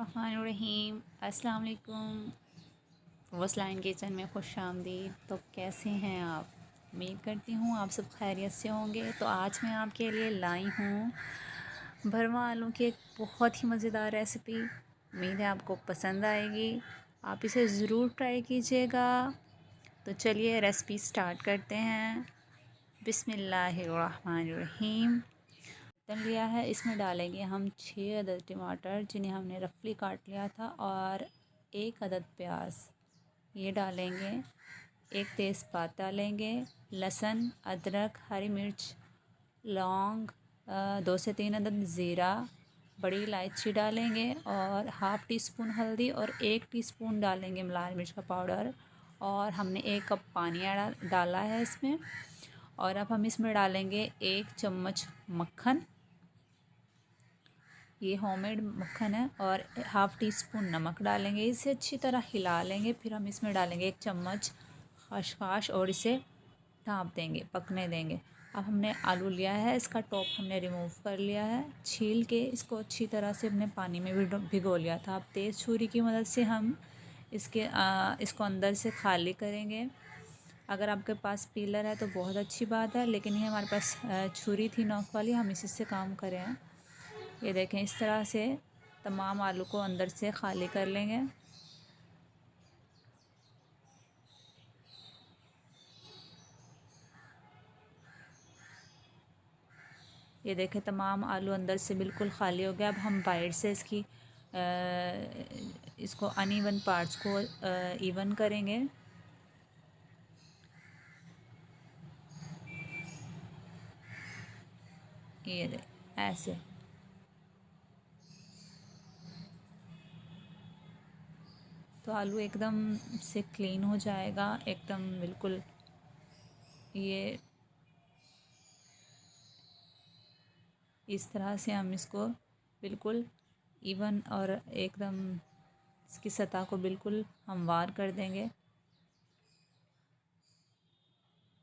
बिस्मिल्लाहिर्रहमानिर्रहीम। अस्सलाम वालेकुम। वसलाइन किचन में खुश आमदीद। तो कैसे हैं आप? उम्मीद करती हूँ आप सब खैरियत से होंगे। तो आज मैं आपके लिए लाई हूँ भरवा आलू की एक बहुत ही मज़ेदार रेसिपी। उम्मीद है आपको पसंद आएगी। आप इसे ज़रूर ट्राई कीजिएगा। तो चलिए रेसिपी स्टार्ट करते हैं। बिस्मिल्लाहिर्रहमानिर्रहीम। बर्तन लिया है, इसमें डालेंगे हम 6 अदद टमाटर जिन्हें हमने रफली काट लिया था, और 1 अदद प्याज ये डालेंगे। 1 तेज़पात डालेंगे, लहसुन, अदरक, हरी मिर्च, लौंग, 2 से 3 अदद ज़ीरा, बड़ी इलायची डालेंगे, और हाफ़ टी स्पून हल्दी और 1 टीस्पून डालेंगे लाल मिर्च का पाउडर। और हमने 1 कप पानी डाला है इसमें। और अब हम इसमें डालेंगे 1 चम्मच मक्खन, ये होममेड मक्खन है, और हाफ़ टी स्पून नमक डालेंगे। इसे अच्छी तरह हिला लेंगे। फिर हम इसमें डालेंगे 1 चम्मच खसखस और इसे ढाँप देंगे, पकने देंगे। अब हमने आलू लिया है, इसका टॉप हमने रिमूव कर लिया है, छील के इसको अच्छी तरह से हमने पानी में भिगो लिया था। अब तेज़ छुरी की मदद से हम इसको अंदर से खाली करेंगे। अगर आपके पास पीलर है तो बहुत अच्छी बात है, लेकिन ये हमारे पास छुरी थी नोक वाली, हम इसी से काम करें हैं। ये देखें, इस तरह से तमाम आलू को अंदर से खाली कर लेंगे। ये देखें, तमाम आलू अंदर से बिल्कुल खाली हो गया। अब हम बाइट से इसको अनइवन पार्ट्स को इवन करेंगे। ये ऐसे। तो आलू एकदम से क्लीन हो जाएगा, एकदम बिल्कुल। ये इस तरह से हम इसको बिल्कुल इवन और एकदम इसकी सतह को बिल्कुल हमवार कर देंगे।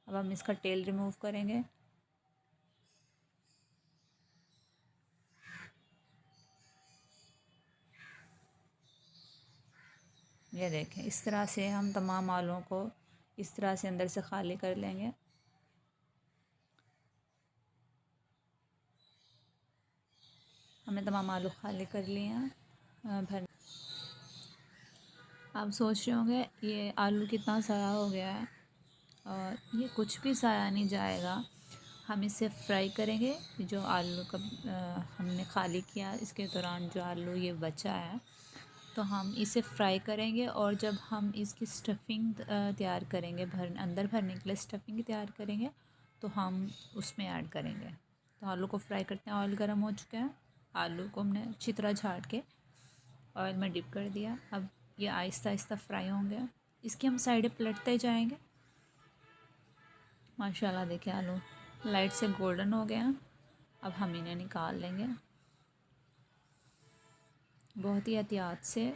अब हम इसका तेल रिमूव करेंगे। ये देखें, इस तरह से हम तमाम आलूओं को इस तरह से अंदर से खाली कर लेंगे। हमने तमाम आलू खाली कर लिए हैं भर। आप सोच रहे होंगे ये आलू कितना ज़ाया हो गया है, और ये कुछ भी ज़ाया नहीं जाएगा। हम इसे फ्राई करेंगे। जो आलू का हमने खाली किया, इसके दौरान जो आलू ये बचा है, तो हम इसे फ्राई करेंगे। और जब हम इसकी स्टफ़िंग तैयार करेंगे, अंदर भरने के लिए स्टफ़िंग तैयार करेंगे, तो हम उसमें ऐड करेंगे। तो आलू को फ्राई करते हैं। ऑयल गर्म हो चुका है, आलू को हमने अच्छी तरह झाड़ के ऑयल में डिप कर दिया। अब ये आहिस्ता आहिस्ता फ्राई होंगे। इसकी हम साइडें पलटते जाएंगे। माशाल्लाह, देखिए आलू लाइट से गोल्डन हो गया। अब हम इन्हें निकाल लेंगे बहुत ही एहतियात से।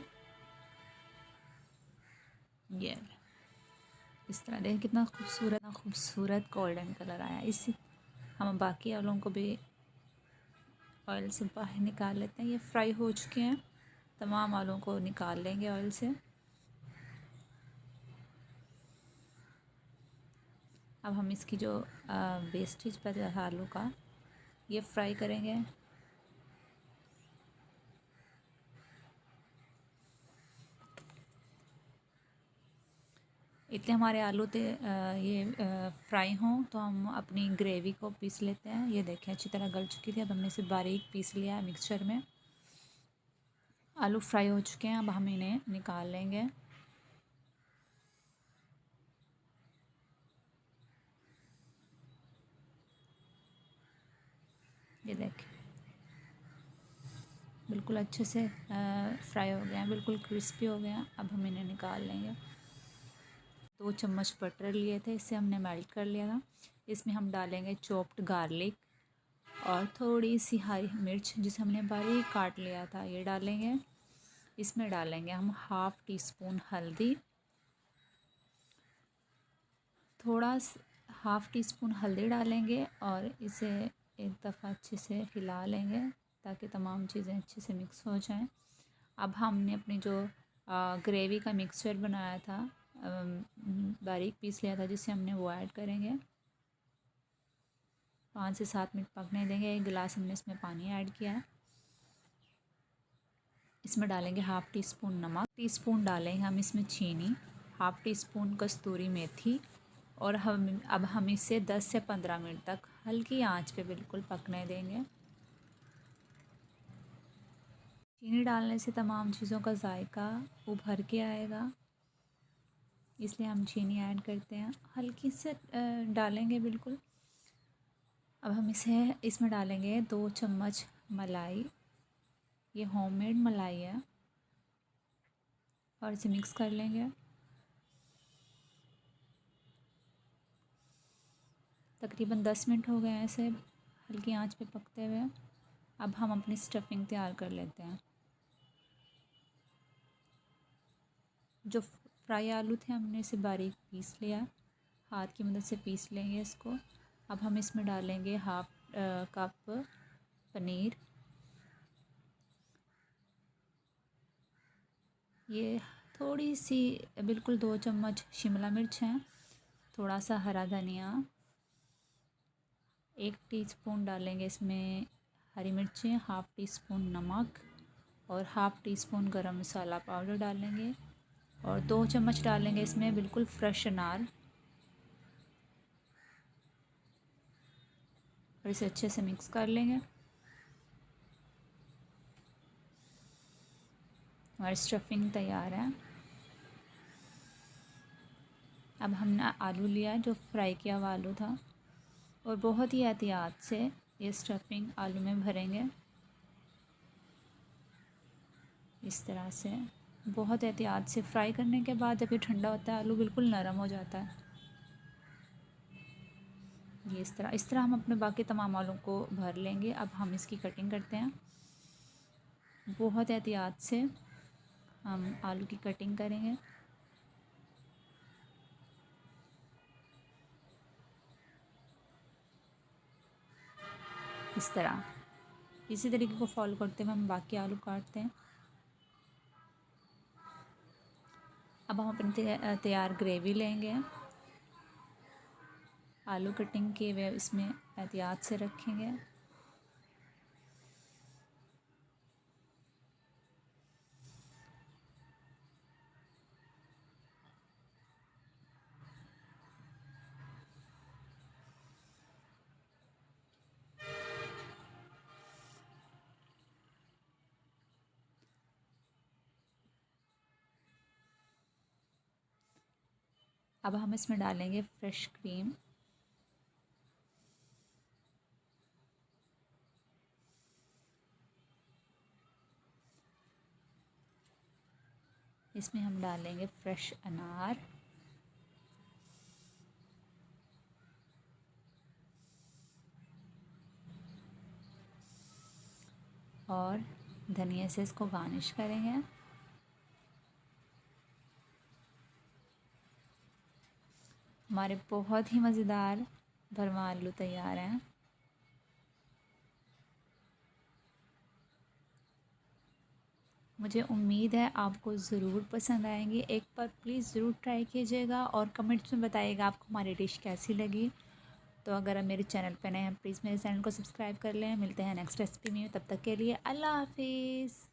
ये इस तरह देखें, कितना खूबसूरत गोल्डन कलर आया। इसी हम बाकी आलूओं को भी ऑयल से बाहर निकाल लेते हैं। ये फ्राई हो चुके हैं, तमाम आलूओं को निकाल लेंगे ऑयल से। अब हम इसकी जो वेस्टेज पर आलू का, ये फ्राई करेंगे। इतने हमारे आलू ये फ्राई हों तो हम अपनी ग्रेवी को पीस लेते हैं। ये देखें, अच्छी तरह गल चुकी थी। अब हमने इसे बारीक पीस लिया है मिक्सचर में। आलू फ्राई हो चुके हैं, अब हम इन्हें निकाल लेंगे। ये देखें, बिल्कुल अच्छे से फ्राई हो गए हैं, बिल्कुल क्रिस्पी हो गए हैं। अब हम इन्हें निकाल लेंगे। 2 चम्मच बटर लिए थे, इसे हमने मेल्ट कर लिया था। इसमें हम डालेंगे चॉप्ड गार्लिक और थोड़ी सी हरी मिर्च जिसे हमने बारीक काट लिया था, ये डालेंगे। इसमें डालेंगे हम हाफ़ टी स्पून हल्दी, हाफ़ टी स्पून हल्दी डालेंगे, और इसे एक दफ़ा अच्छे से हिला लेंगे ताकि तमाम चीज़ें अच्छे से मिक्स हो जाएं। अब हमने अपनी जो ग्रेवी का मिक्सचर बनाया था, बारीक पीस लिया था, जिसे हमने वो ऐड करेंगे। 5 से 7 मिनट पकने देंगे। 1 गिलास हमने इसमें पानी ऐड किया है। इसमें डालेंगे हाफ़ टी स्पून नमक, टीस्पून डालेंगे हम इसमें चीनी, हाफ़ टी स्पून कस्तूरी मेथी, और हम इसे 10 से 15 मिनट तक हल्की आंच पे बिल्कुल पकने देंगे। चीनी डालने से तमाम चीज़ों का जायका उभर के आएगा, इसलिए हम चीनी ऐड करते हैं। हल्की से डालेंगे बिल्कुल। अब हम इसमें डालेंगे 2 चम्मच मलाई। ये होममेड मलाई है, और इसे मिक्स कर लेंगे। तकरीबन 10 मिनट हो गए हैं इसे हल्की आंच पे पकते हुए। अब हम अपनी स्टफिंग तैयार कर लेते हैं। जो फ्राई आलू थे हमने इसे बारीक पीस लिया, हाथ की मदद से पीस लेंगे इसको। अब हम इसमें डालेंगे हाफ कप पनीर। ये थोड़ी सी बिल्कुल 2 चम्मच शिमला मिर्च हैं, थोड़ा सा हरा धनिया, 1 टीस्पून डालेंगे इसमें हरी मिर्चें, हाफ़ टी स्पून नमक, और हाफ़ टी स्पून गरम मसाला पाउडर डालेंगे, और 2 चम्मच डालेंगे इसमें बिल्कुल फ्रेश अनार, और इसे अच्छे से मिक्स कर लेंगे। हमारी स्टफिंग तैयार है। अब हमने आलू लिया जो फ्राई किया हुआ आलू था, और बहुत ही एहतियात से ये स्टफिंग आलू में भरेंगे। इस तरह से बहुत एहतियात से फ्राई करने के बाद जब ये ठंडा होता है आलू बिल्कुल नरम हो जाता है। ये इस तरह हम अपने बाकी तमाम आलू को भर लेंगे। अब हम इसकी कटिंग करते हैं। बहुत एहतियात से हम आलू की कटिंग करेंगे। इस तरह इसी तरीके को फॉलो करते हुए हम बाकी आलू काटते हैं। अब हम अपनी तैयार ग्रेवी लेंगे, आलू कटिंग किए हुए इसमें एहतियात से रखेंगे। अब हम इसमें डालेंगे फ्रेश क्रीम, इसमें हम डालेंगे फ्रेश अनार, और धनिया से इसको गार्निश करेंगे। हमारे बहुत ही मज़ेदार भरवा आलू तैयार हैं। मुझे उम्मीद है आपको ज़रूर पसंद आएंगी। एक बार प्लीज़ ज़रूर ट्राई कीजिएगा और कमेंट्स में बताइएगा आपको हमारी डिश कैसी लगी। तो अगर आप मेरे चैनल पर नए हैं प्लीज़ मेरे चैनल को सब्सक्राइब कर लें। मिलते हैं नेक्स्ट रेसिपी में, तब तक के लिए अल्लाह हाफिज़।